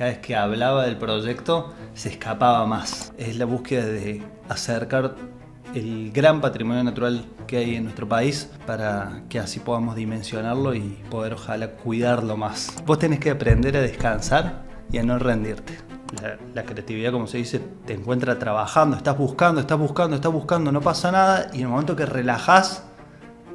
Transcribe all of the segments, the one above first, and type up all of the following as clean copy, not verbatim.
cada vez que hablaba del proyecto se escapaba más. Es la búsqueda de acercar el gran patrimonio natural que hay en nuestro país para que así podamos dimensionarlo y poder ojalá cuidarlo más. Vos tenés que aprender a descansar y a no rendirte. La creatividad, como se dice, te encuentra trabajando, estás buscando, no pasa nada y en el momento que relajás,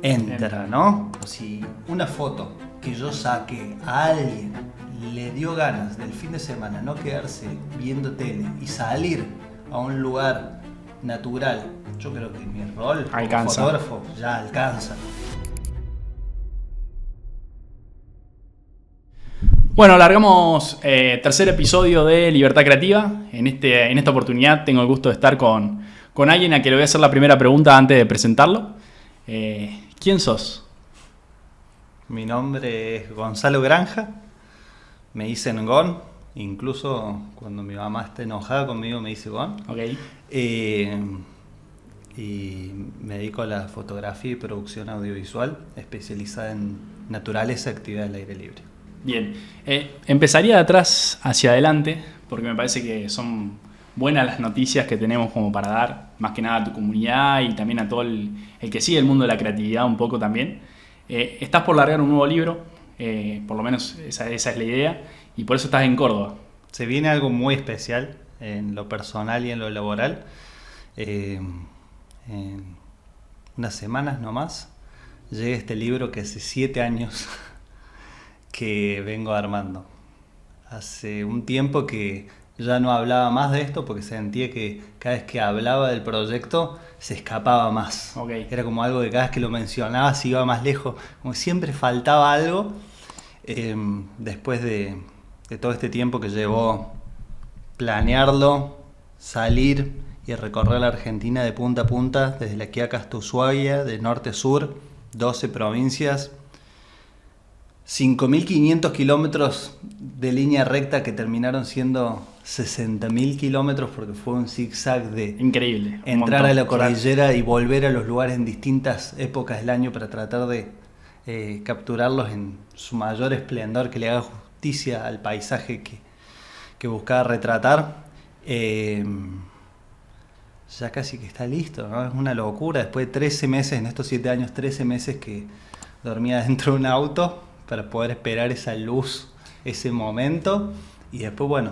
entra, ¿no? Si una foto que yo saqué a alguien le dio ganas del fin de semana no quedarse viendo tele y salir a un lugar natural, yo creo que mi rol como fotógrafo ya alcanza. Bueno, largamos tercer episodio de Libertad Creativa. En esta oportunidad tengo el gusto de estar con alguien a quien le voy a hacer la primera pregunta antes de presentarlo. ¿Quién sos? Mi nombre es Gonzalo Granja, me dicen Gon, incluso cuando mi mamá está enojada conmigo me dice Gon. Okay. Y me dedico a la fotografía y producción audiovisual especializada en naturaleza y actividad al aire libre. Bien, empezaría de atrás hacia adelante porque me parece que son buenas las noticias que tenemos como para dar, más que nada a tu comunidad y también a todo el que sigue el mundo de la creatividad un poco también. Estás por largar un nuevo libro, por lo menos esa es la idea, y por eso estás en Córdoba. Se viene algo muy especial en lo personal y en lo laboral. En unas semanas nomás llega este libro que hace 7 años que vengo armando. Hace un tiempo que ya no hablaba más de esto porque sentía que cada vez que hablaba del proyecto se escapaba más. Okay. Era como algo que cada vez que lo mencionaba se iba más lejos, como siempre faltaba algo. Después de todo este tiempo que llevó planearlo, salir y recorrer la Argentina de punta a punta, desde La Quiaca hasta Ushuaia, de norte a sur, 12 provincias, 5.500 kilómetros de línea recta que terminaron siendo 60.000 kilómetros porque fue un zigzag de increíble, entrar a la cordillera y volver a los lugares en distintas épocas del año para tratar de capturarlos en su mayor esplendor, que le haga justicia al paisaje que buscaba retratar. Ya casi que está listo, ¿no? Es una locura. Después de 13 meses, en estos 7 años, 13 meses que dormía dentro de un auto para poder esperar esa luz, ese momento. Y después, bueno,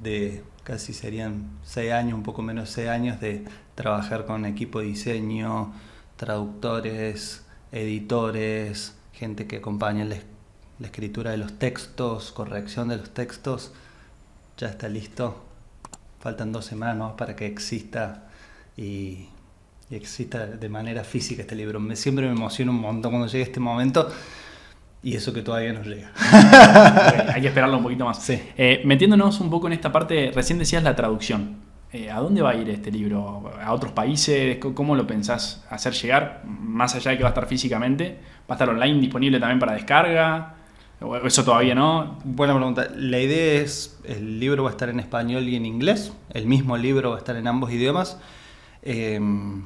de casi serían 6 años, un poco menos de 6 años de trabajar con equipo de diseño, traductores, editores, gente que acompaña la escritura de los textos, corrección de los textos. Ya está listo. Faltan 2 semanas, ¿no?, para que exista y exista de manera física este libro. Siempre me emociona un montón cuando llegue este momento y eso que todavía no llega. Okay, hay que esperarlo un poquito más. Sí. Metiéndonos un poco en esta parte, recién decías la traducción. ¿A dónde va a ir este libro? ¿A otros países? ¿Cómo lo pensás hacer llegar? Más allá de que va a estar físicamente, ¿va a estar online disponible también para descarga? ¿O eso todavía no? Buena pregunta. La idea es, el libro va a estar en español y en inglés. El mismo libro va a estar en ambos idiomas. En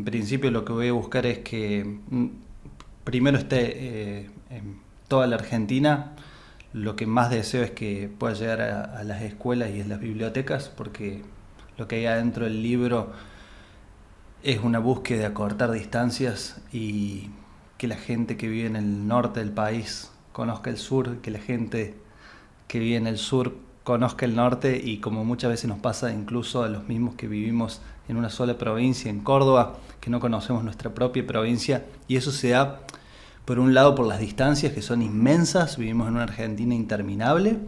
principio lo que voy a buscar es que primero esté en toda la Argentina. Lo que más deseo es que pueda llegar a las escuelas y a las bibliotecas, porque lo que hay adentro del libro es una búsqueda de acortar distancias y que la gente que vive en el norte del país conozca el sur, que la gente que vive en el sur conozca el norte, y como muchas veces nos pasa incluso a los mismos que vivimos en una sola provincia, en Córdoba, que no conocemos nuestra propia provincia, y eso se da por un lado por las distancias que son inmensas, vivimos en una Argentina interminable,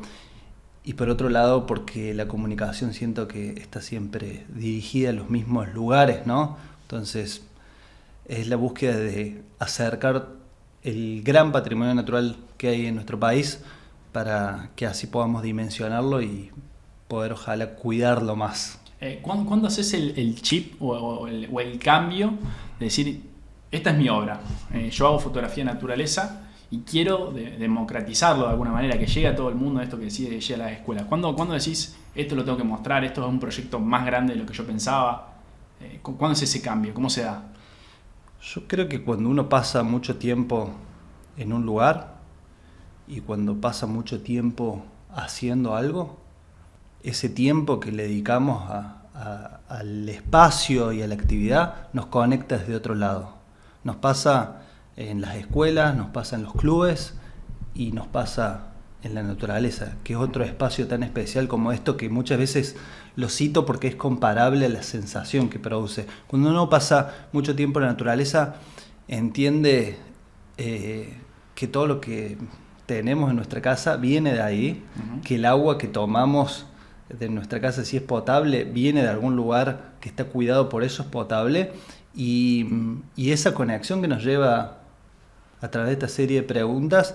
y por otro lado porque la comunicación siento que está siempre dirigida a los mismos lugares, ¿no? Entonces es la búsqueda de acercar el gran patrimonio natural que hay en nuestro país para que así podamos dimensionarlo y poder ojalá cuidarlo más. ¿Cuándo haces el chip o el cambio de decir, esta es mi obra, yo hago fotografía de naturaleza y quiero democratizarlo de alguna manera, que llegue a todo el mundo, esto que decís, que llegue a las escuelas? ¿Cuándo decís, esto lo tengo que mostrar, esto es un proyecto más grande de lo que yo pensaba? ¿Cuándo es ese cambio? ¿Cómo se da? Yo creo que cuando uno pasa mucho tiempo en un lugar y cuando pasa mucho tiempo haciendo algo, ese tiempo que le dedicamos al espacio y a la actividad nos conecta desde otro lado. Nos pasa en las escuelas, nos pasa en los clubes y nos pasa en la naturaleza, que es otro espacio tan especial como esto, que muchas veces lo cito porque es comparable a la sensación que produce. Cuando uno pasa mucho tiempo en la naturaleza, entiende que todo lo que tenemos en nuestra casa viene de ahí, que el agua que tomamos de nuestra casa, si es potable, viene de algún lugar que está cuidado, por eso es potable, y esa conexión que nos lleva a través de esta serie de preguntas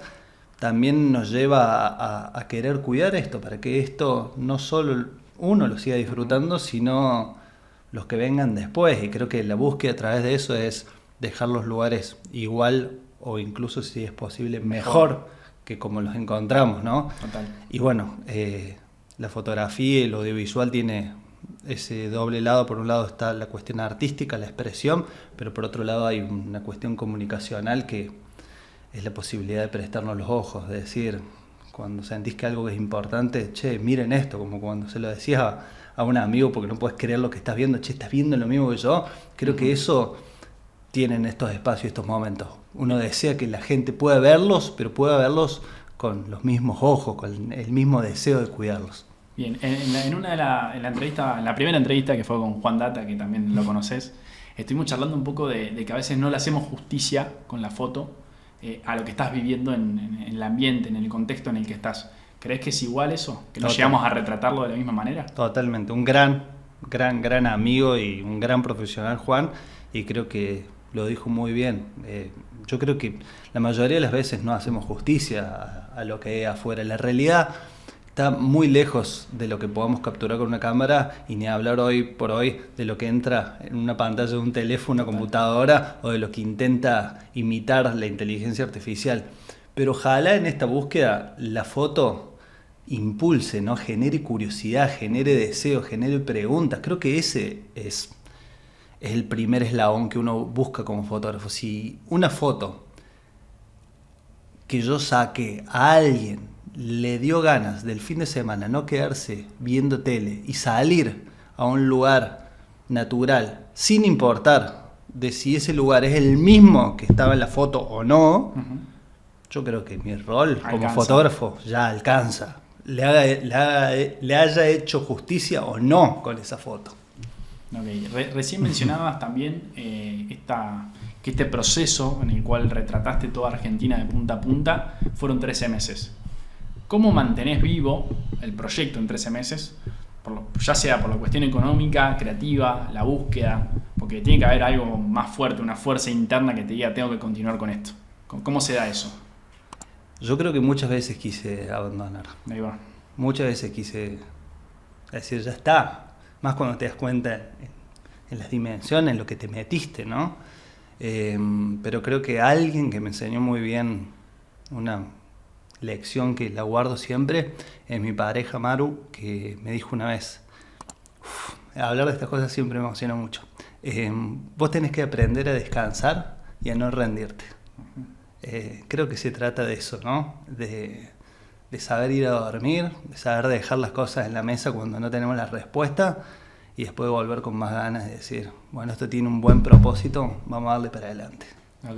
también nos lleva a querer cuidar esto, para que esto no solo uno lo siga disfrutando, sino los que vengan después. Y creo que la búsqueda a través de eso es dejar los lugares igual o incluso, si es posible, mejor que como los encontramos, ¿no? Total. Y bueno, la fotografía y el audiovisual tiene ese doble lado. Por un lado está la cuestión artística, la expresión, pero por otro lado hay una cuestión comunicacional que es la posibilidad de prestarnos los ojos, de decir, cuando sentís que algo es importante, che, miren esto, como cuando se lo decías a un amigo porque no puedes creer lo que estás viendo, che, estás viendo lo mismo que yo. Creo que eso tienen estos espacios, estos momentos. Uno desea que la gente pueda verlos, pero pueda verlos con los mismos ojos, con el mismo deseo de cuidarlos. Bien, en la primera entrevista que fue con Juan Data, que también lo conoces, estuvimos charlando un poco de que a veces no le hacemos justicia con la foto a lo que estás viviendo en el ambiente, en el contexto en el que estás. ¿Crees que es igual eso? ¿Que no llegamos a retratarlo de la misma manera? Totalmente. Un gran amigo y un gran profesional, Juan, y creo que lo dijo muy bien. Yo creo que la mayoría de las veces no hacemos justicia a lo que hay afuera. La realidad está muy lejos de lo que podamos capturar con una cámara, y ni hablar hoy por hoy de lo que entra en una pantalla de un teléfono, una computadora, o de lo que intenta imitar la inteligencia artificial. Pero ojalá en esta búsqueda la foto impulse, ¿no? Genere curiosidad, genere deseo, genere preguntas. Creo que ese es el primer eslabón que uno busca como fotógrafo. Si una foto que yo saqué a alguien le dio ganas del fin de semana no quedarse viendo tele y salir a un lugar natural, sin importar de si ese lugar es el mismo que estaba en la foto o no, yo creo que mi rol como fotógrafo ya alcanza. Le haya hecho justicia o no con esa foto. Okay. Recién mencionabas también que este proceso en el cual retrataste toda Argentina de punta a punta fueron 13 meses. ¿Cómo mantenés vivo el proyecto en 13 meses? Ya sea por la cuestión económica, creativa, la búsqueda, porque tiene que haber algo más fuerte, una fuerza interna que te diga tengo que continuar con esto. ¿Cómo se da eso? Yo creo que muchas veces quise abandonar. Ahí va. Muchas veces quise decir ya está. Más cuando te das cuenta en las dimensiones, en lo que te metiste, ¿no? Pero creo que alguien que me enseñó muy bien una lección que la guardo siempre es mi pareja Maru, que me dijo una vez, hablar de estas cosas siempre me emociona mucho, vos tenés que aprender a descansar y a no rendirte. Creo que se trata de eso, ¿no? De saber ir a dormir, de saber dejar las cosas en la mesa cuando no tenemos la respuesta, y después volver con más ganas de decir, bueno, esto tiene un buen propósito, vamos a darle para adelante. Ok.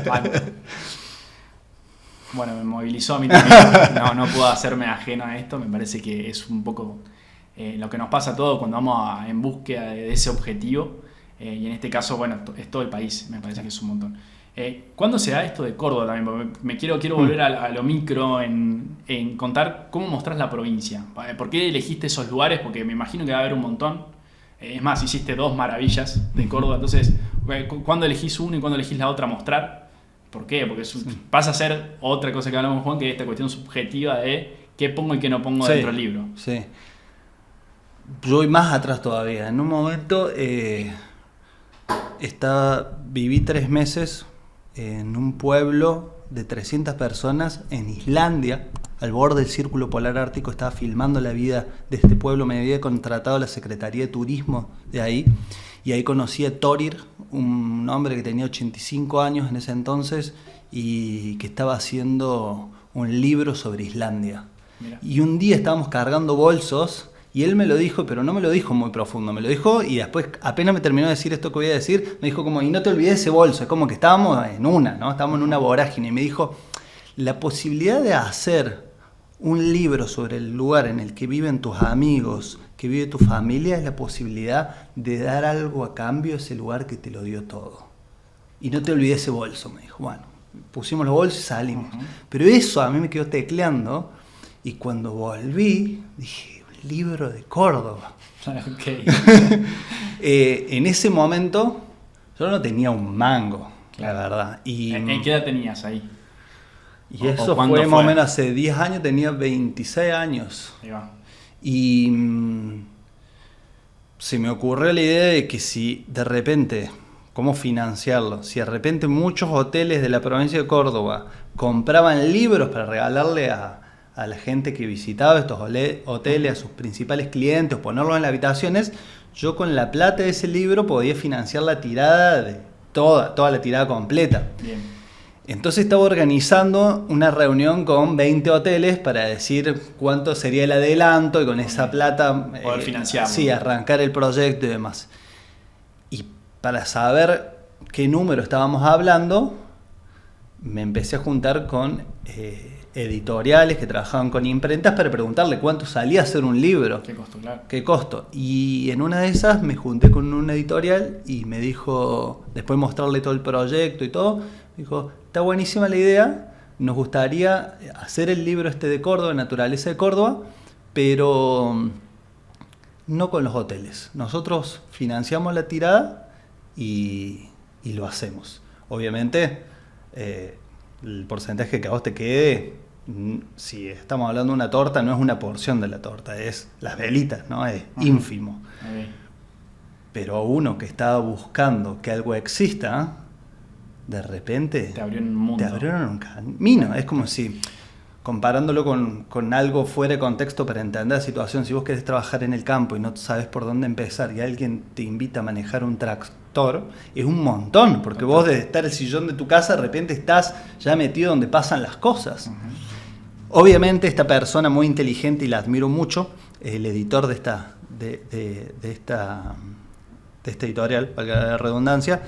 Vale. Bueno, me movilizó a mí también. No puedo hacerme ajeno a esto. Me parece que es un poco lo que nos pasa a todos cuando vamos en búsqueda de ese objetivo. Y en este caso, bueno, es todo el país. Me parece que es un montón. ¿Cuándo se da esto de Córdoba también? Porque quiero volver a lo micro en contar cómo mostrás la provincia. ¿Por qué elegiste esos lugares? Porque me imagino que va a haber un montón. Es más, hiciste 2 maravillas de Córdoba. Entonces, ¿cuándo elegís uno y cuándo elegís la otra mostrar? ¿Por qué? Porque pasa a ser otra cosa que hablamos con Juan, que es esta cuestión subjetiva de qué pongo y qué no pongo dentro del libro. Sí. Yo voy más atrás todavía. En un momento viví 3 meses en un pueblo de 300 personas en Islandia, al borde del Círculo Polar Ártico. Estaba filmando la vida de este pueblo. Me había contratado a la Secretaría de Turismo de ahí, y ahí conocí a Thorir, un hombre que tenía 85 años en ese entonces y que estaba haciendo un libro sobre Islandia. Mira. Y un día estábamos cargando bolsos y él me lo dijo, pero no me lo dijo muy profundo, me lo dijo y después apenas me terminó de decir esto que voy a decir, me dijo como, y no te olvides ese bolso, es como que estábamos en una, ¿no? Estábamos en una vorágine y me dijo, la posibilidad de hacer un libro sobre el lugar en el que viven tus amigos, que vive tu familia, es la posibilidad de dar algo a cambio a ese lugar que te lo dio todo. Y no te olvides ese bolso, me dijo. Bueno, pusimos los bolsos y salimos. Pero eso a mí me quedó tecleando y cuando volví dije, un libro de Córdoba. Okay. En ese momento yo no tenía un mango, la verdad. Y, ¿En qué edad tenías ahí? Y eso fue más o menos hace 10 años, tenía 26 años. Ahí va. Y se me ocurrió la idea de que si de repente, ¿cómo financiarlo? Si de repente muchos hoteles de la provincia de Córdoba compraban libros para regalarle a la gente que visitaba estos hoteles, a sus principales clientes, ponerlos en las habitaciones, yo con la plata de ese libro podía financiar la tirada de toda la tirada completa. Bien. Entonces estaba organizando una reunión con 20 hoteles para decir cuánto sería el adelanto y con esa plata poder financiarlo. Sí, arrancar el proyecto y demás. Y para saber qué número estábamos hablando, me empecé a juntar con editoriales que trabajaban con imprentas para preguntarle cuánto salía hacer un libro. ¿Qué costo? Claro. ¿Qué costo? Y en una de esas me junté con un editorial y me dijo, después de mostrarle todo el proyecto y todo, me dijo, está buenísima la idea, nos gustaría hacer el libro este de Córdoba, Naturaleza de Córdoba, pero no con los hoteles. Nosotros financiamos la tirada y lo hacemos. Obviamente, el porcentaje que a vos te quede, si estamos hablando de una torta, no es una porción de la torta, es las velitas, ¿no? Es ínfimo. Okay. Pero uno que estaba buscando que algo exista, de repente te abrieron un mundo. Te abrieron un camino. Es como si, comparándolo con algo fuera de contexto para entender la situación, si vos querés trabajar en el campo y no sabes por dónde empezar y alguien te invita a manejar un tractor, es un montón, porque vos desde estar en el sillón de tu casa de repente estás ya metido donde pasan las cosas. Obviamente esta persona muy inteligente, y la admiro mucho, el editor de esta editorial, valga la redundancia,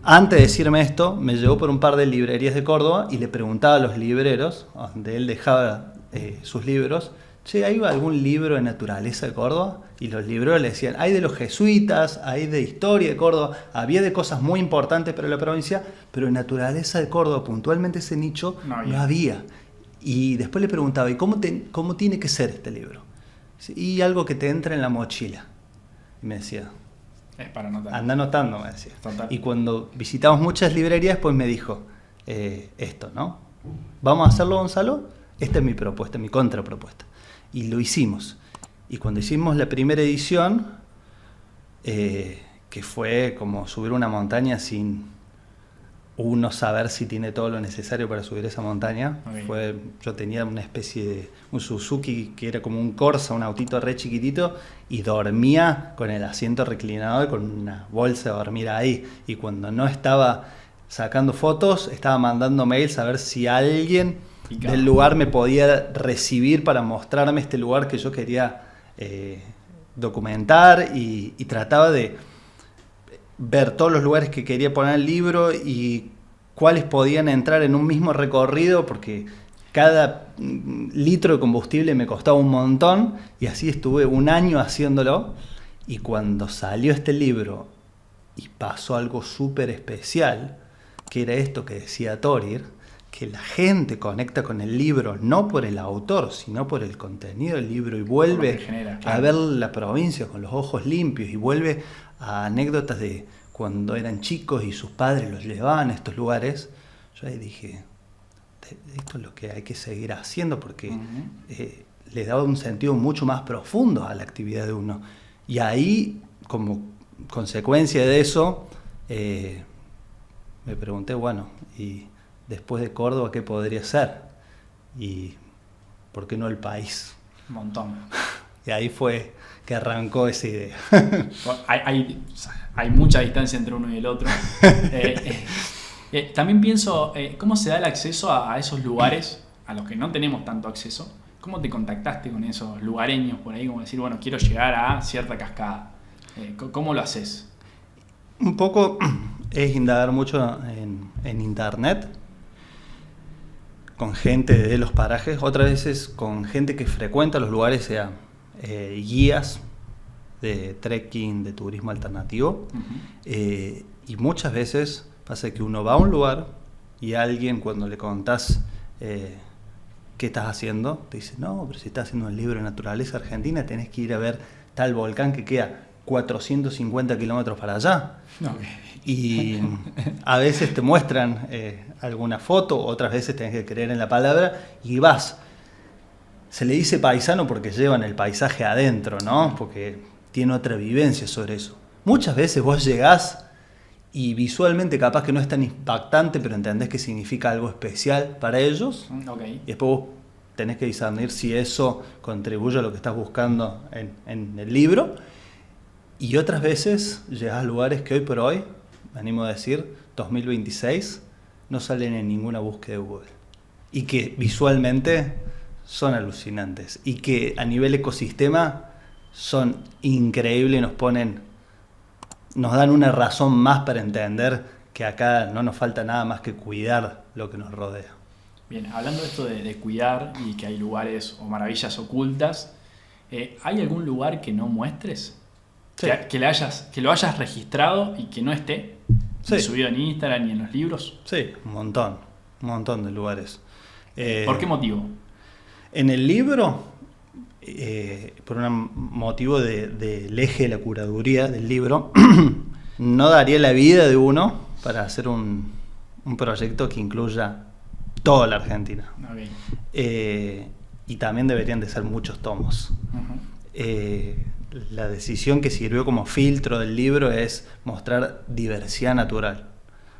antes de decirme esto, me llevó por un par de librerías de Córdoba y le preguntaba a los libreros, donde él dejaba sus libros, che, ¿hay algún libro de naturaleza de Córdoba? Y los libreros le decían, hay de los jesuitas, hay de historia de Córdoba, había de cosas muy importantes para la provincia, pero de naturaleza de Córdoba, puntualmente ese nicho, no había. Y después le preguntaba, ¿y cómo tiene que ser este libro? Y algo que te entra en la mochila. Y me decía, para anotar. Anda anotando, me decía. Total. Y cuando visitamos muchas librerías, pues me dijo, esto, ¿no? ¿Vamos a hacerlo, Gonzalo? Esta es mi propuesta, mi contrapropuesta. Y lo hicimos. Y cuando hicimos la primera edición, que fue como subir una montaña sin uno saber si tiene todo lo necesario para subir esa montaña. Okay. Yo tenía una especie de un Suzuki que era como un Corsa, un autito re chiquitito, y dormía con el asiento reclinado y con una bolsa de dormir ahí. Y cuando no estaba sacando fotos, estaba mandando mails a ver si alguien del lugar me podía recibir para mostrarme este lugar que yo quería documentar, y trataba de ver todos los lugares que quería poner el libro y cuáles podían entrar en un mismo recorrido, porque cada litro de combustible me costaba un montón, y así estuve un año haciéndolo. Y cuando salió este libro y pasó algo súper especial, que era esto que decía Thorir, que la gente conecta con el libro no por el autor, sino por el contenido del libro, y vuelve a ver la provincia con los ojos limpios, y vuelve a anécdotas de cuando eran chicos y sus padres los llevaban a estos lugares. Yo ahí dije, esto es lo que hay que seguir haciendo, porque le daba un sentido mucho más profundo a la actividad de uno. Y ahí, como consecuencia de eso, me pregunté, bueno, y después de Córdoba, ¿qué podría ser? Y ¿por qué no el país? Un montón. Y ahí fue que arrancó esa idea. Hay mucha distancia entre uno y el otro. También pienso, ¿cómo se da el acceso a esos lugares a los que no tenemos tanto acceso? ¿Cómo te contactaste con esos lugareños por ahí? Como decir, bueno, quiero llegar a cierta cascada. ¿Cómo lo haces? Un poco es indagar mucho en internet, con gente de los parajes, otras veces con gente que frecuenta los lugares, sea guías de trekking, de turismo alternativo. Y muchas veces pasa que uno va a un lugar y alguien, cuando le contás qué estás haciendo, te dice, no, pero si estás haciendo un libro de naturaleza argentina, tenés que ir a ver tal volcán que queda 450 kilómetros para allá. Okay. Y a veces te muestran alguna foto, otras veces tenés que creer en la palabra y vas. Se le dice paisano porque llevan el paisaje adentro, ¿no? Porque tiene otra vivencia sobre eso. Muchas veces vos llegás y visualmente capaz que no es tan impactante, pero entendés que significa algo especial para ellos. Okay. Y después vos tenés que discernir si eso contribuye a lo que estás buscando en el libro. Y otras veces llegás a lugares que hoy por hoy, me animo a decir, 2026, no salen en ninguna búsqueda de Google. Y que visualmente son alucinantes. Y que a nivel ecosistema son increíbles y nos dan una razón más para entender que acá no nos falta nada más que cuidar lo que nos rodea. Bien, hablando de esto de cuidar y que hay lugares o maravillas ocultas, ¿hay algún lugar que no muestres? Sí. Que lo hayas registrado y que no esté ni subido en Instagram ni en los libros. Sí, un montón de lugares. ¿Por qué motivo? En el libro, por un motivo del eje de la curaduría del libro, no daría la vida de uno para hacer un proyecto que incluya toda la Argentina. Okay. Y también deberían de ser muchos tomos. La decisión que sirvió como filtro del libro es mostrar diversidad natural.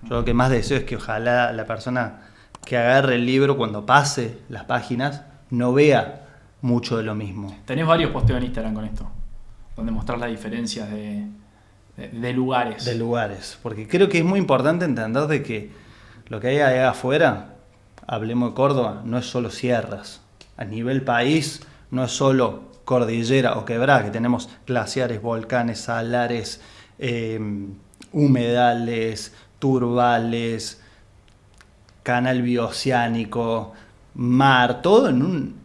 Yo lo que más deseo es que ojalá la persona que agarre el libro, cuando pase las páginas, no vea mucho de lo mismo. Tenés varios posteos en Instagram con esto, donde mostrás las diferencias de lugares. De lugares, porque creo que es muy importante entender de que lo que hay allá afuera, hablemos de Córdoba, no es solo sierras. A nivel país no es solo cordillera o quebrada, que tenemos glaciares, volcanes, salares, humedales, turbales, canal bioceánico, mar, todo en un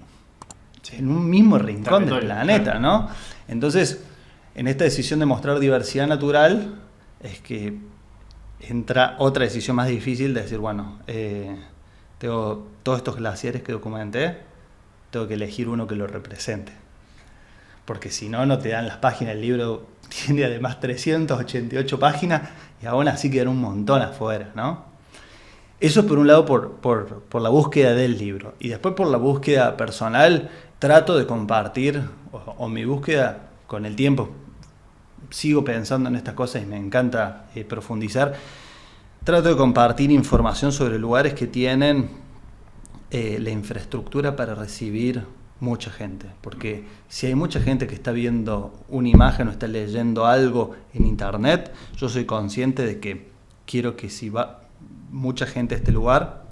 mismo rincón del planeta, claro, ¿no? Entonces, en esta decisión de mostrar diversidad natural, es que entra otra decisión más difícil de decir, bueno, tengo todos estos glaciares que documenté, tengo que elegir uno que lo represente. Porque si no, no te dan las páginas. El libro tiene además 388 páginas y aún así quedan un montón afuera, ¿no? Eso por un lado por la búsqueda del libro. Y después por la búsqueda personal, trato de compartir, o mi búsqueda con el tiempo, sigo pensando en estas cosas y me encanta profundizar. Trato de compartir información sobre lugares que tienen la infraestructura para recibir mucha gente, porque si hay mucha gente que está viendo una imagen o está leyendo algo en internet, yo soy consciente de que quiero que si va mucha gente a este lugar,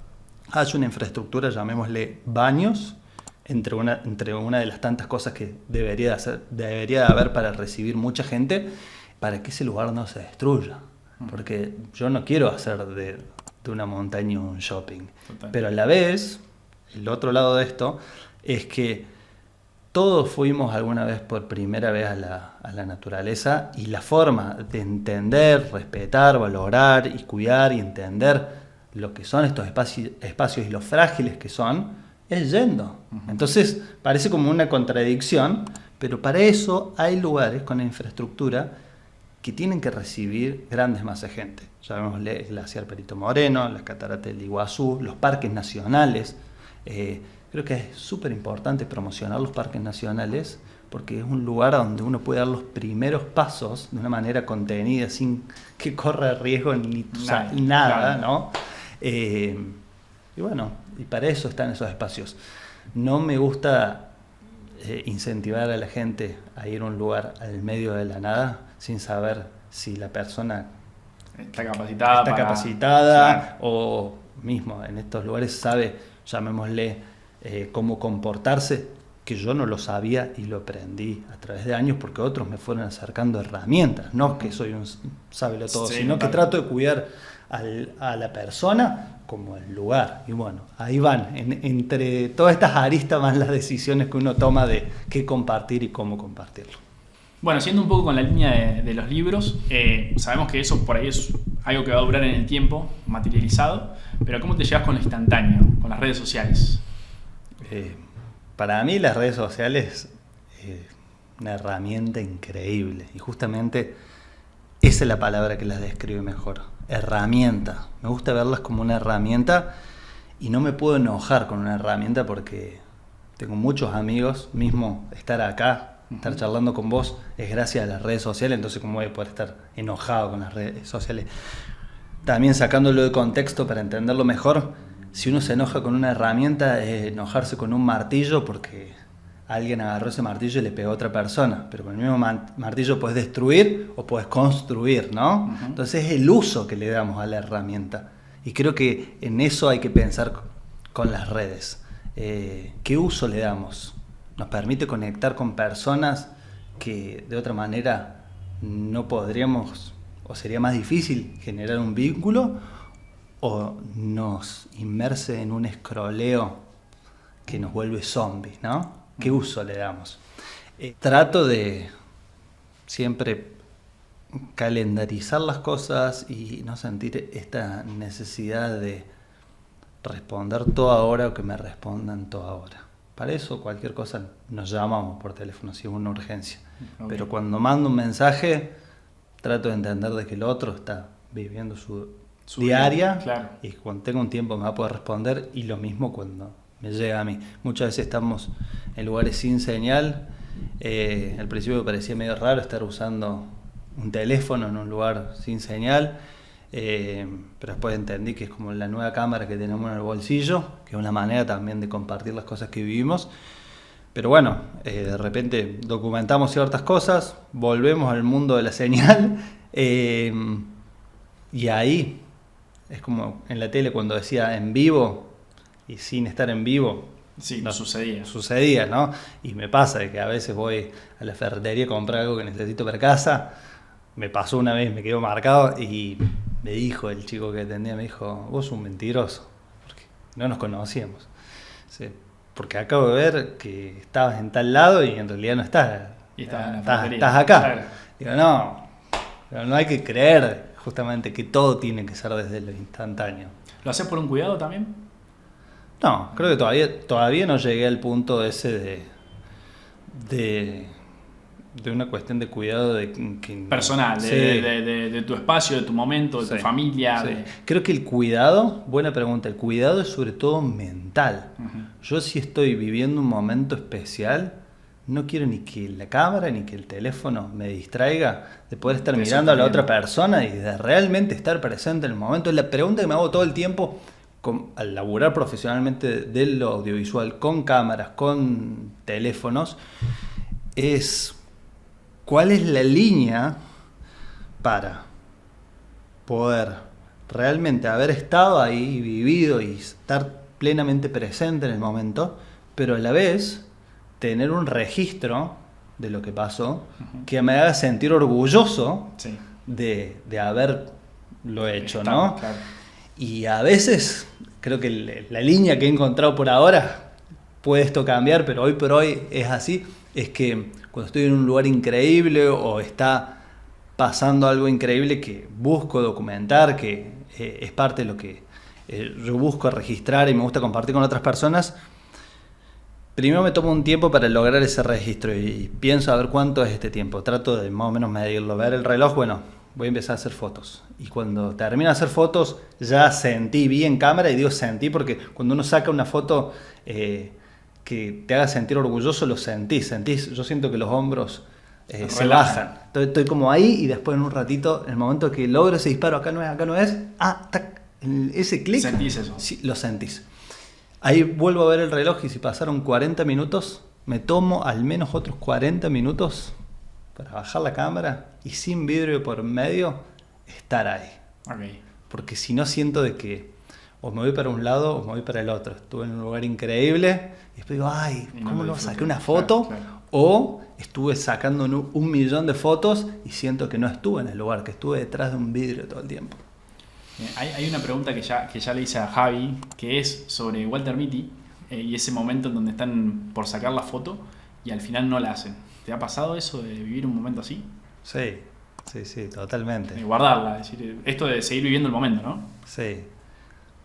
haya una infraestructura, llamémosle baños, entre una de las tantas cosas que debería de haber para recibir mucha gente, para que ese lugar no se destruya, porque yo no quiero hacer de una montaña un shopping. Total. Pero a la vez, el otro lado de esto es que todos fuimos alguna vez por primera vez a la naturaleza, y la forma de entender, respetar, valorar y cuidar y entender lo que son estos espacios y lo frágiles que son, es yendo. Entonces parece como una contradicción, pero para eso hay lugares con la infraestructura que tienen que recibir grandes masas de gente. Llamémosle el glaciar Perito Moreno, las cataratas del Iguazú, los parques nacionales. Creo que es súper importante promocionar los parques nacionales, porque es un lugar donde uno puede dar los primeros pasos de una manera contenida, sin que corra riesgo ni nada, claro, ¿no? Y bueno, y para eso están esos espacios. No me gusta incentivar a la gente a ir a un lugar al medio de la nada sin saber si la persona está capacitada, claro, o mismo en estos lugares sabe, llamémosle, cómo comportarse que yo no lo sabía y lo aprendí a través de años porque otros me fueron acercando herramientas. No que soy un sábelo-todo, Sí, sino que trato de cuidar a la persona como el lugar. Y bueno, ahí van, entre todas estas aristas van las decisiones que uno toma de qué compartir y cómo compartirlo. Bueno, siendo un poco con la línea de los libros, sabemos que eso por ahí es algo que va a durar en el tiempo, materializado, pero ¿cómo te llevas con lo instantáneo, con las redes sociales? Para mí las redes sociales es una herramienta increíble y justamente esa es la palabra que las describe mejor, herramienta. Me gusta verlas como una herramienta y no me puedo enojar con una herramienta porque tengo muchos amigos, mismo estar acá, estar charlando con vos es gracias a las redes sociales, entonces ¿cómo voy a poder estar enojado con las redes sociales? También sacándolo de contexto para entenderlo mejor, si uno se enoja con una herramienta es enojarse con un martillo porque alguien agarró ese martillo y le pegó a otra persona, pero con el mismo martillo puedes destruir o puedes construir, ¿no? Entonces es el uso que le damos a la herramienta y creo que en eso hay que pensar con las redes. ¿Qué uso le damos? Nos permite conectar con personas que de otra manera no podríamos, o sería más difícil generar un vínculo, o nos inmerse en un escroleo que nos vuelve zombies, ¿no? ¿Qué uso le damos? Trato de siempre calendarizar las cosas y no sentir esta necesidad de responder todo ahora o que me respondan todo ahora. Para eso cualquier cosa nos llamamos por teléfono si es una urgencia. Okay. Pero cuando mando un mensaje trato de entender de que el otro está viviendo su diaria vida, claro. Y cuando tengo un tiempo me va a poder responder y lo mismo cuando me llega a mí. Muchas veces estamos en lugares sin señal. Al principio me parecía medio raro estar usando un teléfono en un lugar sin señal. Pero después entendí que es como la nueva cámara que tenemos en el bolsillo, que es una manera también de compartir las cosas que vivimos. Pero bueno, de repente documentamos ciertas cosas, volvemos al mundo de la señal y ahí es como en la tele cuando decía en vivo y sin estar en vivo. Sí, no sucedía. Sucedía, ¿no? Y me pasa de que a veces voy a la ferretería a comprar algo que necesito para casa. Me pasó una vez, me quedó marcado y me dijo el chico que atendía, me dijo, vos sos un mentiroso, porque no nos conocíamos. Sí, porque acabo de ver que estabas en tal lado y en realidad no estás. Y estás acá. Claro. Digo, no, pero no hay que creer justamente que todo tiene que ser desde lo instantáneo. ¿Lo haces por un cuidado también? No, creo que todavía no llegué al punto ese de una cuestión de cuidado personal, sí. de tu espacio, de tu momento, de sí. Tu familia. Sí. Creo que el cuidado, buena pregunta, el cuidado es sobre todo mental. Yo si estoy viviendo un momento especial, no quiero ni que la cámara ni que el teléfono me distraiga de poder estar mirando a la otra persona y de realmente estar presente en el momento. La pregunta que me hago todo el tiempo al laburar profesionalmente de lo audiovisual con cámaras, con teléfonos, es ¿cuál es la línea para poder realmente haber estado ahí, vivido y estar plenamente presente en el momento, pero a la vez tener un registro de lo que pasó que me haga sentir orgulloso sí. de haberlo hecho, ¿no? Claro. Y a veces creo que la línea que he encontrado por ahora puede esto cambiar, pero hoy por hoy es así, es que cuando estoy en un lugar increíble o está pasando algo increíble que busco documentar, que es parte de lo que yo busco registrar y me gusta compartir con otras personas, primero me tomo un tiempo para lograr ese registro y pienso a ver cuánto es este tiempo. Trato de más o menos medirlo, ver el reloj, bueno, voy a empezar a hacer fotos. Y cuando termino de hacer fotos ya sentí, vi en cámara y digo sentí porque cuando uno saca una foto que te haga sentir orgulloso, lo sentís. Yo siento que los hombros se bajan. Estoy como ahí y después en un ratito, en el momento que logro ese disparo, acá no es, tac, ese clic. ¿Sentís eso? Sí, lo sentís. Ahí vuelvo a ver el reloj y si pasaron 40 minutos, me tomo al menos otros 40 minutos para bajar la cámara y sin vidrio por medio, estar ahí. Okay. Porque si no siento de que o me voy para un lado o me voy para el otro. Estuve en un lugar increíble y después digo, ay, ¿cómo no saqué una foto? Claro, claro. O estuve sacando 1.000.000 de fotos y siento que no estuve en el lugar, que estuve detrás de un vidrio todo el tiempo. Hay una pregunta que ya le hice a Javi, que es sobre Walter Mitty y ese momento en donde están por sacar la foto y al final no la hacen. ¿Te ha pasado eso de vivir un momento así? Sí, totalmente. De guardarla, es decir, esto de seguir viviendo el momento, ¿no? Sí,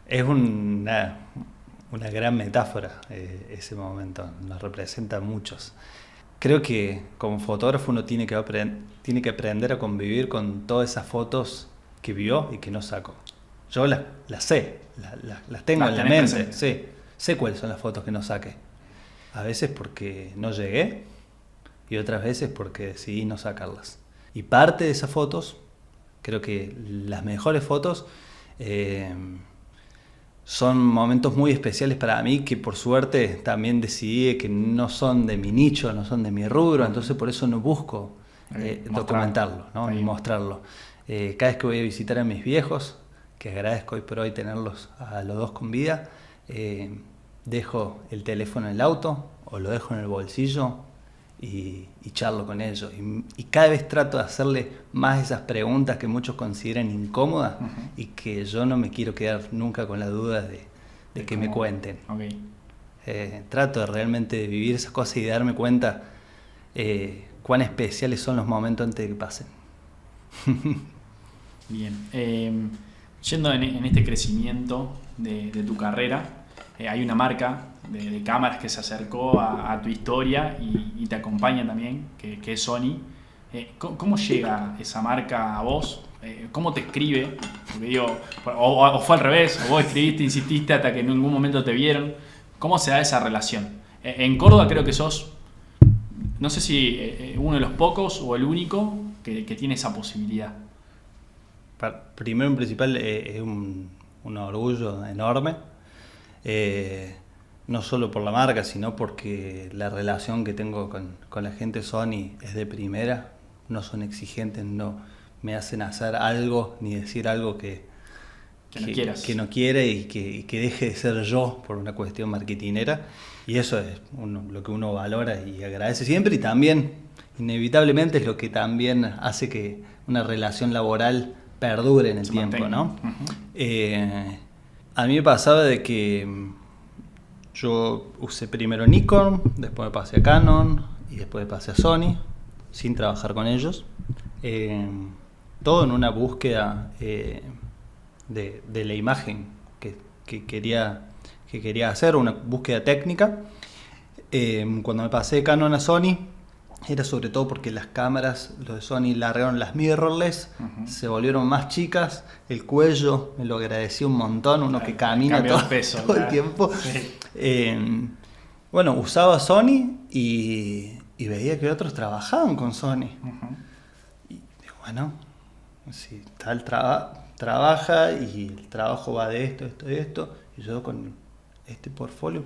es una gran metáfora ese momento, nos representa a muchos. Creo que como fotógrafo uno tiene que aprender a convivir con todas esas fotos que vio y que no sacó. Yo las sé, las tengo en la mente, sí, sé cuáles son las fotos que no saqué. A veces porque no llegué y otras veces porque decidí no sacarlas. Y parte de esas fotos, creo que las mejores fotos, son momentos muy especiales para mí que por suerte también decidí que no son de mi nicho, no son de mi rubro, entonces por eso no busco documentarlo, ¿no? Ni mostrarlo. Cada vez que voy a visitar a mis viejos, que agradezco hoy por hoy tenerlos a los dos con vida, dejo el teléfono en el auto o lo dejo en el bolsillo y charlo con ellos. Y cada vez trato de hacerle más esas preguntas que muchos consideran incómodas y que yo no me quiero quedar nunca con la duda de que me cuenten. Okay. Trato de realmente vivir esas cosas y de darme cuenta cuán especiales son los momentos antes de que pasen. Bien. Yendo en este crecimiento de tu carrera, hay una marca de cámaras que se acercó a tu historia y te acompaña también, que es Sony. ¿Cómo llega esa marca a vos? ¿Cómo te escribe? Porque digo, o fue al revés, o vos escribiste, insististe hasta que en ningún momento te vieron. ¿Cómo se da esa relación? En Córdoba creo que sos, no sé si uno de los pocos o el único que tiene esa posibilidad. Primero en principal es un orgullo enorme. No solo por la marca, sino porque la relación que tengo con la gente Sony es de primera. No son exigentes, no me hacen hacer algo ni decir algo que no quiere y que deje de ser yo por una cuestión marketinera. Y eso es lo que uno valora y agradece siempre, y también inevitablemente es lo que también hace que una relación laboral perdure en el tiempo, ¿no? Uh-huh. A mí me pasaba de que yo usé primero Nikon, después me pasé a Canon y después me pasé a Sony, sin trabajar con ellos. Todo en una búsqueda de la imagen que quería hacer, una búsqueda técnica. Cuando me pasé de Canon a Sony, era sobre todo porque las cámaras, los de Sony largaron las mirrorless, se volvieron más chicas, el cuello me lo agradeció un montón, uno que camina todo el tiempo. Sí. Bueno, usaba Sony y veía que otros trabajaban con Sony. Y digo, bueno, si tal trabaja y el trabajo va de esto, y yo con este portfolio,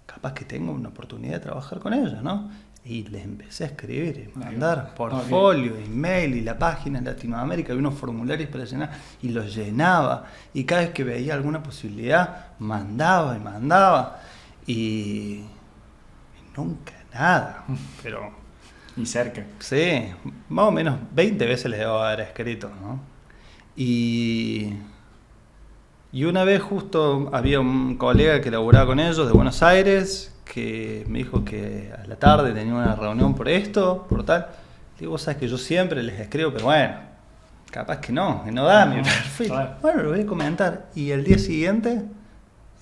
capaz que tengo una oportunidad de trabajar con ellos, ¿no? Y les empecé a escribir, mandar portfolio, email y la página en Latinoamérica, había unos formularios para llenar y los llenaba. Y cada vez que veía alguna posibilidad, mandaba. Y nunca nada. Pero y cerca. Sí, más o menos 20 veces les debo haber escrito, ¿no? Y una vez justo había un colega que laburaba con ellos de Buenos Aires, que me dijo que a la tarde tenía una reunión por esto, por tal. Digo, vos sabés que yo siempre les escribo, pero bueno, capaz que no da mi perfil. Claro. Bueno, lo voy a comentar. Y el día siguiente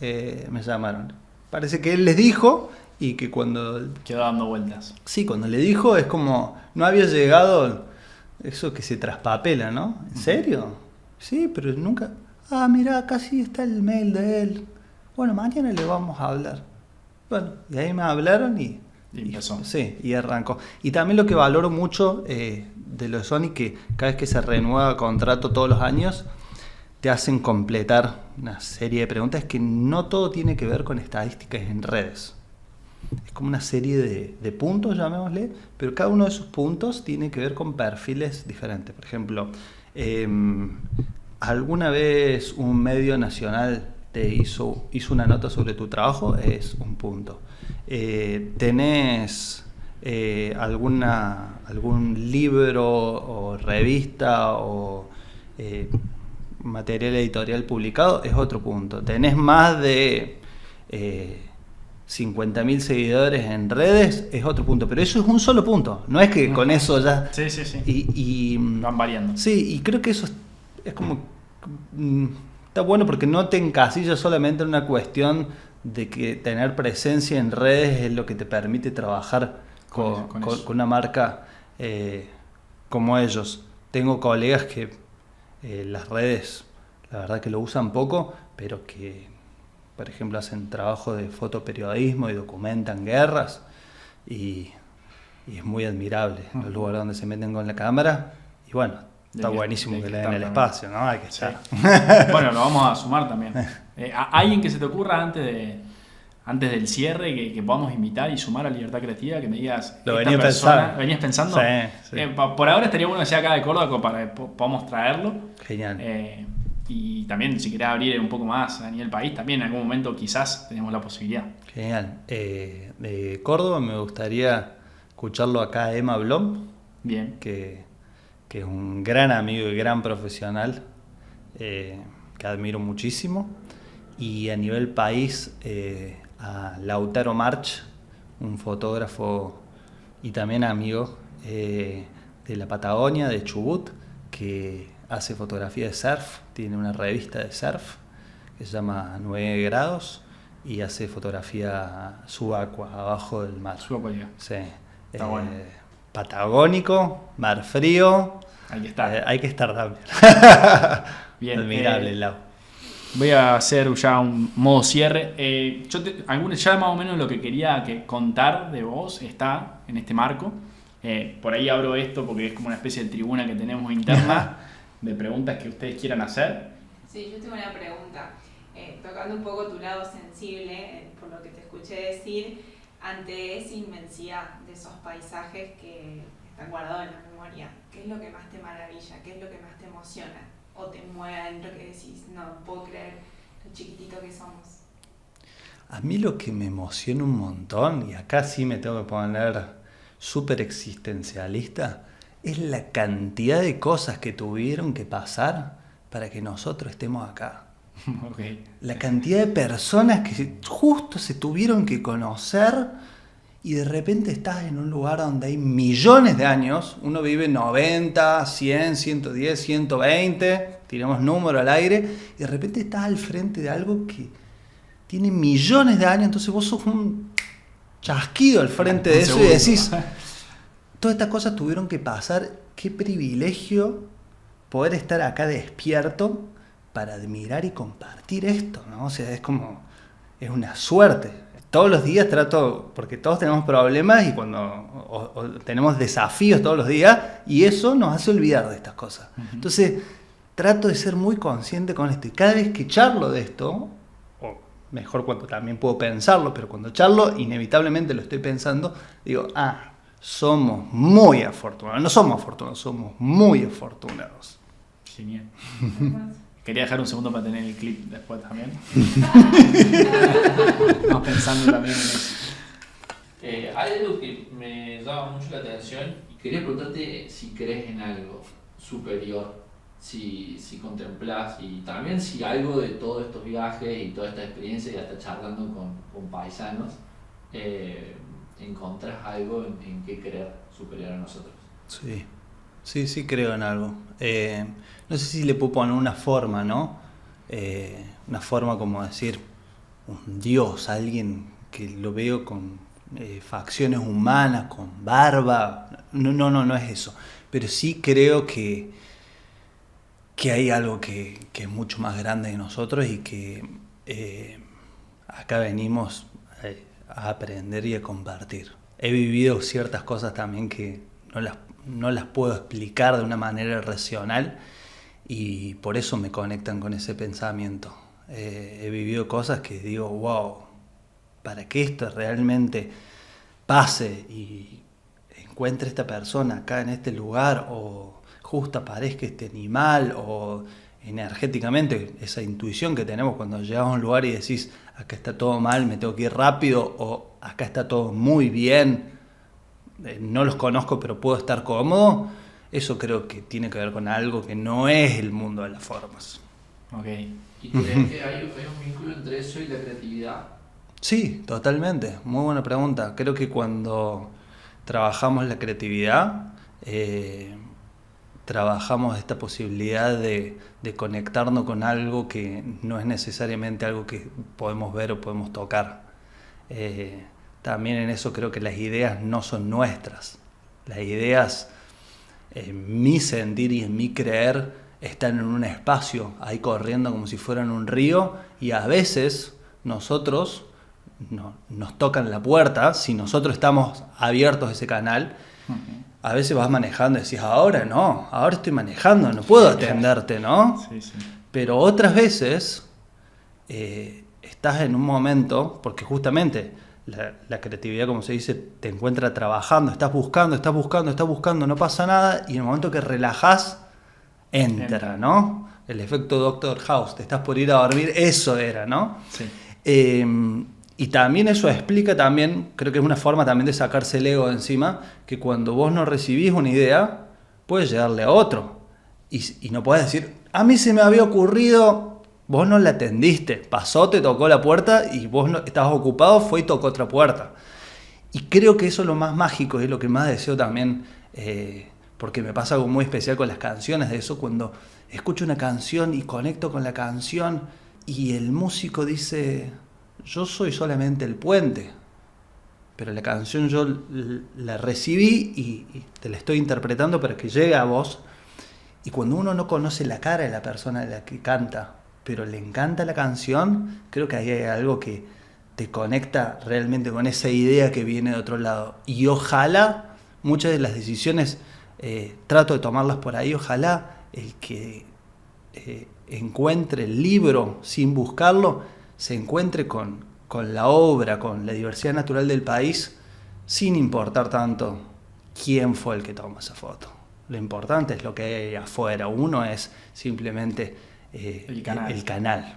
me llamaron. Parece que él les dijo y que cuando... Quedó dando vueltas. Sí, cuando le dijo es como, no había llegado eso que se traspapela, ¿no? ¿En serio? Sí, pero nunca... Ah, mirá, acá sí está el mail de él. Bueno, mañana le vamos a hablar. Bueno, y ahí me hablaron y empezó. Sí, y arrancó. Y también lo que valoro mucho de lo de Sony, que cada vez que se renueva contrato todos los años, te hacen completar una serie de preguntas, que no todo tiene que ver con estadísticas en redes. Es como una serie de puntos, llamémosle, pero cada uno de esos puntos tiene que ver con perfiles diferentes. Por ejemplo, alguna vez un medio nacional hizo una nota sobre tu trabajo, es un punto. ¿Tenés algún libro o revista o material editorial publicado? Es otro punto. ¿Tenés más de 50.000 seguidores en redes? Es otro punto. Pero eso es un solo punto. No es que con eso ya... Sí. Y van variando. Sí, y creo que eso es como... está bueno porque no te encasillas solamente en una cuestión de que tener presencia en redes es lo que te permite trabajar con una marca como ellos. Tengo colegas que las redes, la verdad que lo usan poco, pero que, por ejemplo, hacen trabajo de fotoperiodismo y documentan guerras, y es muy admirable los lugares donde se meten con la cámara. Y bueno, está buenísimo que le den el espacio, ¿no? Hay que estar. Sí. Bueno, lo vamos a sumar también. ¿Alguien que se te ocurra antes del cierre que podamos invitar y sumar a Libertad Creativa, que me digas, ¿Lo venías pensando? Sí. Por ahora estaría bueno que sea acá de Córdoba para que podamos traerlo. Genial. Y también si querés abrir un poco más a nivel país, también en algún momento quizás tenemos la posibilidad. Genial. De Córdoba me gustaría escucharlo acá a Emma Blom. Bien. Que es un gran amigo y gran profesional, que admiro muchísimo. Y a nivel país, a Lautaro March, un fotógrafo y también amigo de la Patagonia, de Chubut, que hace fotografía de surf, tiene una revista de surf que se llama 9 grados y hace fotografía subacua, abajo del mar. Subacuática. Sí. Está bueno. Patagónico, mar frío. Hay que estar. Hay que estar también. Bien. Admirable el lado. Voy a hacer ya un modo cierre. Ya más o menos lo que quería contar de vos está en este marco. Por ahí abro esto porque es como una especie de tribuna que tenemos interna de preguntas que ustedes quieran hacer. Sí, yo tengo una pregunta. Tocando un poco tu lado sensible, por lo que te escuché decir, ante esa inmensidad de esos paisajes que están guardados en la memoria, ¿qué es lo que más te maravilla? ¿Qué es lo que más te emociona? ¿O te mueve lo que decís, no puedo creer lo chiquitito que somos? A mí lo que me emociona un montón, y acá sí me tengo que poner súper existencialista, es la cantidad de cosas que tuvieron que pasar para que nosotros estemos acá. Okay. La cantidad de personas que justo se tuvieron que conocer y de repente estás en un lugar donde hay millones de años, uno vive 90, 100, 110, 120, tiramos número al aire, y de repente estás al frente de algo que tiene millones de años, entonces vos sos un chasquido al frente de eso y decís, todas estas cosas tuvieron que pasar, qué privilegio poder estar acá despierto para admirar y compartir esto, ¿no? O sea, es una suerte. Todos los días trato, porque todos tenemos problemas y cuando tenemos desafíos todos los días, y eso nos hace olvidar de estas cosas. Uh-huh. Entonces, trato de ser muy consciente con esto. Y cada vez que charlo de esto, o mejor cuando también puedo pensarlo, pero cuando charlo, inevitablemente lo estoy pensando, digo, somos muy afortunados. No somos afortunados, somos muy afortunados. Genial. Quería dejar un segundo para tener el clip después también. Estamos pensando también en eso. Hay algo que me llama mucho la atención y quería preguntarte si crees en algo superior, si contemplás y también si algo de todos estos viajes y toda esta experiencia y hasta charlando con paisanos, encontrás algo en qué creer superior a nosotros. Sí creo en algo. No sé si le puedo poner una forma, ¿no? Una forma como decir un dios, alguien que lo veo con facciones humanas, con barba. No es eso. Pero sí creo que hay algo que es mucho más grande que nosotros y que acá venimos a aprender y a compartir. He vivido ciertas cosas también que no las puedo explicar de una manera racional y por eso me conectan con ese pensamiento. He vivido cosas que digo, wow, para que esto realmente pase y encuentre esta persona acá en este lugar, o justo aparezca este animal, o energéticamente, esa intuición que tenemos cuando llegamos a un lugar y decís, acá está todo mal, me tengo que ir rápido, o acá está todo muy bien, no los conozco pero puedo estar cómodo, eso creo que tiene que ver con algo que no es el mundo de las formas. Ok. ¿Y crees que hay un vínculo entre eso y la creatividad? Sí, totalmente, muy buena pregunta. Creo que cuando trabajamos la creatividad, trabajamos esta posibilidad de conectarnos con algo que no es necesariamente algo que podemos ver o podemos tocar. También en eso creo que las ideas no son nuestras. Las ideas, en mi sentir y en mi creer, están en un espacio, ahí corriendo como si fueran un río, y a veces nosotros nos tocan la puerta, si nosotros estamos abiertos a ese canal. A veces vas manejando y decís, ahora no, ahora estoy manejando, no puedo atenderte, ¿no? Sí, sí. Pero otras veces estás en un momento, porque justamente la creatividad, como se dice, te encuentra trabajando, estás buscando, no pasa nada, y en el momento que relajás, entra, ¿no? El efecto Doctor House, te estás por ir a dormir, eso era, ¿no? Sí. Y también eso explica también, creo que es una forma también de sacarse el ego de encima, que cuando vos no recibís una idea, puedes llegarle a otro. Y no podés decir, a mí se me había ocurrido, vos no la atendiste, pasó, te tocó la puerta y vos no, estabas ocupado, fue y tocó otra puerta. Y creo que eso es lo más mágico y es lo que más deseo también, porque me pasa algo muy especial con las canciones, de eso cuando escucho una canción y conecto con la canción y el músico dice, yo soy solamente el puente, pero la canción yo la recibí y te la estoy interpretando para que llegue a vos. Y cuando uno no conoce la cara de la persona a la que canta, pero le encanta la canción, creo que ahí hay algo que te conecta realmente con esa idea que viene de otro lado. Y ojalá muchas de las decisiones trato de tomarlas por ahí, ojalá el que encuentre el libro sin buscarlo, se encuentre con la obra, con la diversidad natural del país, sin importar tanto quién fue el que tomó esa foto. Lo importante es lo que hay afuera. Uno es simplemente el canal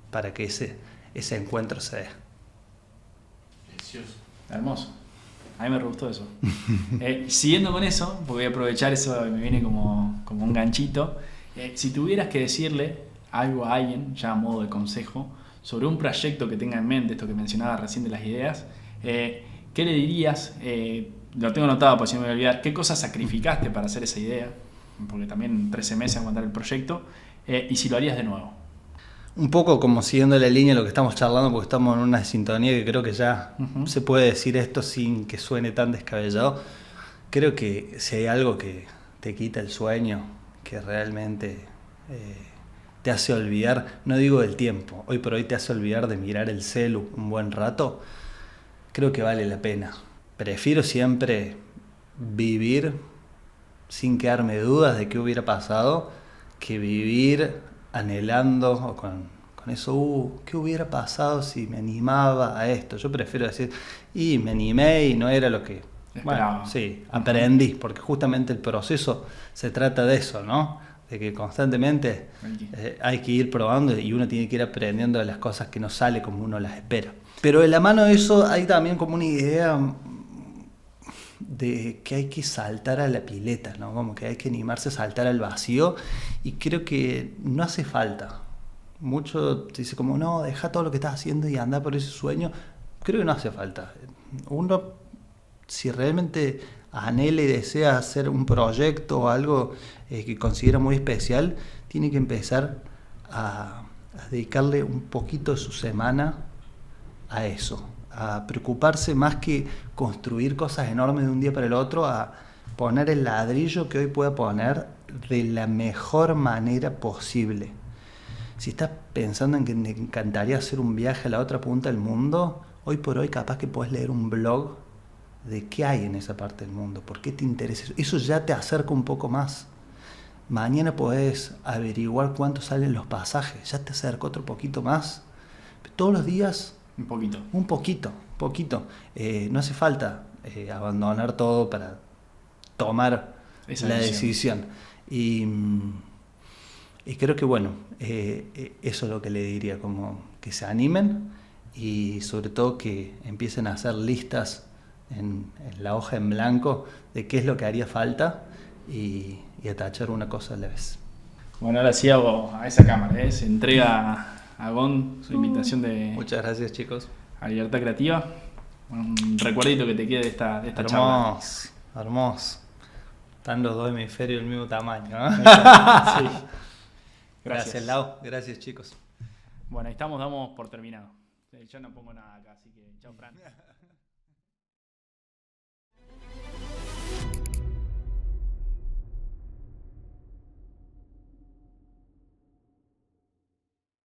para que ese encuentro se dé. Precioso. Hermoso. A mí me re gustó eso. Siguiendo con eso, porque voy a aprovechar eso, me viene como un ganchito. Si tuvieras que decirle algo a alguien, ya a modo de consejo, sobre un proyecto que tenga en mente, esto que mencionaba recién de las ideas, ¿qué le dirías? Lo tengo anotado por si no me voy a olvidar. ¿Qué cosas sacrificaste para hacer esa idea? Porque también 13 meses aguantar el proyecto. Y si lo harías de nuevo. Un poco como siguiendo la línea de lo que estamos charlando, porque estamos en una sintonía que creo que ya se puede decir esto sin que suene tan descabellado. Creo que si hay algo que te quita el sueño, que realmente te hace olvidar, no digo del tiempo, hoy por hoy te hace olvidar de mirar el celu un buen rato, creo que vale la pena. Prefiero siempre vivir sin quedarme dudas de qué hubiera pasado, que vivir anhelando o con eso, ¿qué hubiera pasado si me animaba a esto? Yo prefiero decir, y me animé y no era lo que... Esperaba. Bueno, sí, aprendí, porque justamente el proceso se trata de eso, ¿no? De que constantemente hay que ir probando y uno tiene que ir aprendiendo de las cosas que no sale como uno las espera. Pero de la mano de eso hay también como una idea de que hay que saltar a la pileta, ¿no? Como que hay que animarse a saltar al vacío, y creo que no hace falta. Mucho se dice como, no, deja todo lo que estás haciendo y anda por ese sueño. Creo que no hace falta. Uno, si realmente anhela y desea hacer un proyecto o algo que considera muy especial, tiene que empezar a dedicarle un poquito de su semana a eso, a preocuparse más que construir cosas enormes de un día para el otro, a poner el ladrillo que hoy pueda poner de la mejor manera posible. Si estás pensando en que te encantaría hacer un viaje a la otra punta del mundo, hoy por hoy capaz que puedes leer un blog de qué hay en esa parte del mundo, por qué te interesa eso. Eso ya te acerca un poco más. Mañana podés averiguar cuánto salen los pasajes, ya te acerca otro poquito más. Todos los días Un poquito. un poquito. No hace falta abandonar todo para tomar Esa la decisión. decisión. Y creo que bueno, eso es lo que le diría, como que se animen y sobre todo que empiecen a hacer listas en la hoja en blanco de qué es lo que haría falta y a tachar una cosa a la vez. Bueno, ahora sí hago a esa cámara, ¿eh? Se entrega a Gon su invitación Muchas gracias, chicos. a Libertad Creativa. Bueno, un recuerdito que te quede de esta charla. Hermoso, hermoso. Están los dos hemisferios del mismo tamaño, ¿no? Sí. Gracias, Lau. Gracias, chicos. Bueno, ahí estamos, damos por terminado. Yo no pongo nada acá, así que chao, Fran.